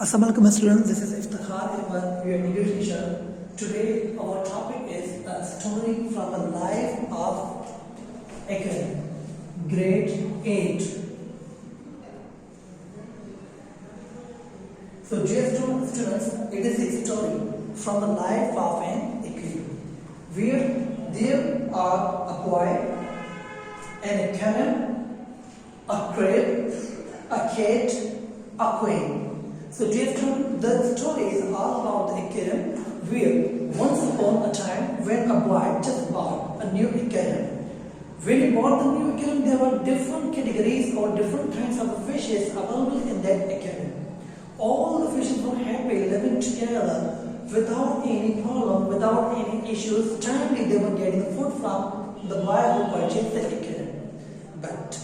Assalamualaikum students, this is your English teacher. Today our topic is a story from the life of Aquarium, grade 8. So dear students, it is a story from the life of an aquarium, where there are a boy, an aquarium, a crab, a cat, a queen. So dear students, the story is all about the aquarium, where once upon a time when a boy just bought a new aquarium. When he bought the new aquarium, there were different categories or different kinds of fishes available in that aquarium. All the fishes were happy living together without any problem, without any issues. Timely they were getting food from the boy who purchased the aquarium. But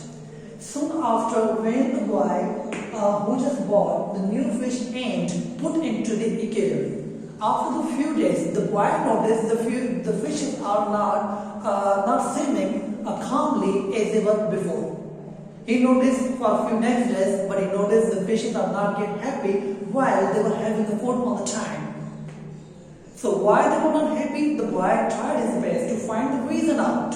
soon after, when the boy who just bought the new fish and put into the aquarium, after the few days, the boy noticed the fishes are not swimming calmly as they were before. He noticed for a few next days, but he noticed the fishes are not yet happy while they were having the food on the time. So why they were not happy? The boy tried his best to find the reason out.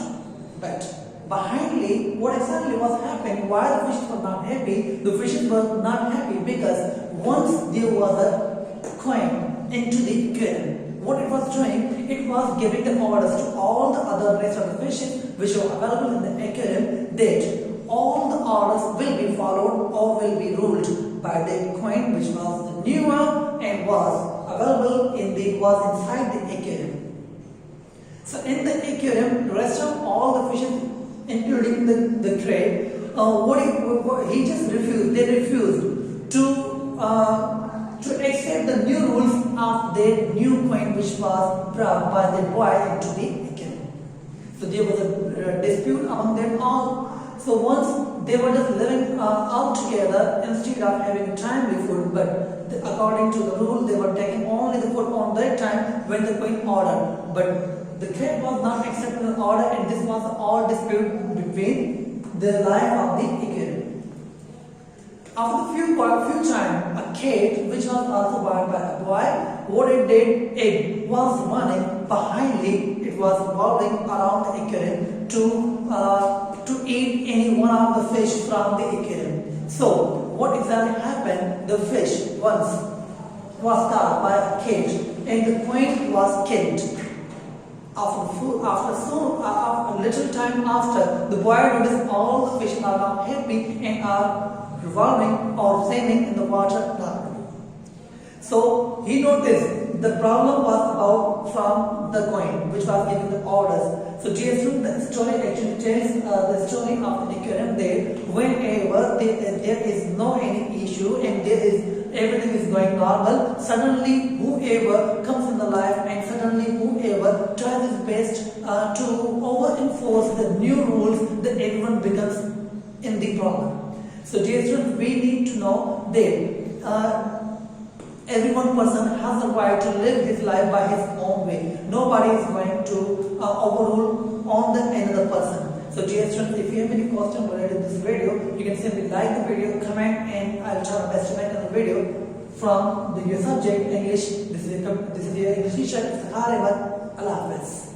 But behindly, what exactly was happening, why the fishes were not happy? The fishes were not happy because once there was a coin into the aquarium. What it was doing, it was giving the orders to all the other rest of the fishes which were available in the aquarium that all the orders will be followed or will be ruled by the coin which was the new one and was available was inside the aquarium. So in the aquarium, the rest of all the fishes, including the crab, he just refused. They refused to accept the new rules of the new coin which was brought by the boy into the aquarium. So there was a dispute among them all. So once they were just living all together instead of having timely food, but according to the rule, they were taking only the food on that time when the queen ordered. But the crab was not accepting the order, and this was all dispute between the life of the aquarium. After a few time, a cat, which was also bought by a boy, what it did, it was running behindly, it was revolving around the aquarium to eat any one of the fish from the aquarium. So, what exactly happened? The fish once was caught by a cat and the queen was killed. After a little time after, the boy noticed all the fish are now happy and are revolving or swimming in the water normally. So he noticed the problem was about from the coin which was giving the orders. So dear students, the story actually tells the story of the aquarium there. Whenever there is no any issue and everything is going normal, suddenly whoever comes in the life and suddenly whoever tries his best to over-enforce the new rules, that everyone becomes in the problem. So dear students, we need to know that every one person has the right to live his life by his own way. Nobody is going to overrule on another person. So dear students, if you have any question related to this video, you can simply like the video, comment, and I will try my best to make another video from your subject English. This is your English teacher, Sachal. Allah Hafiz.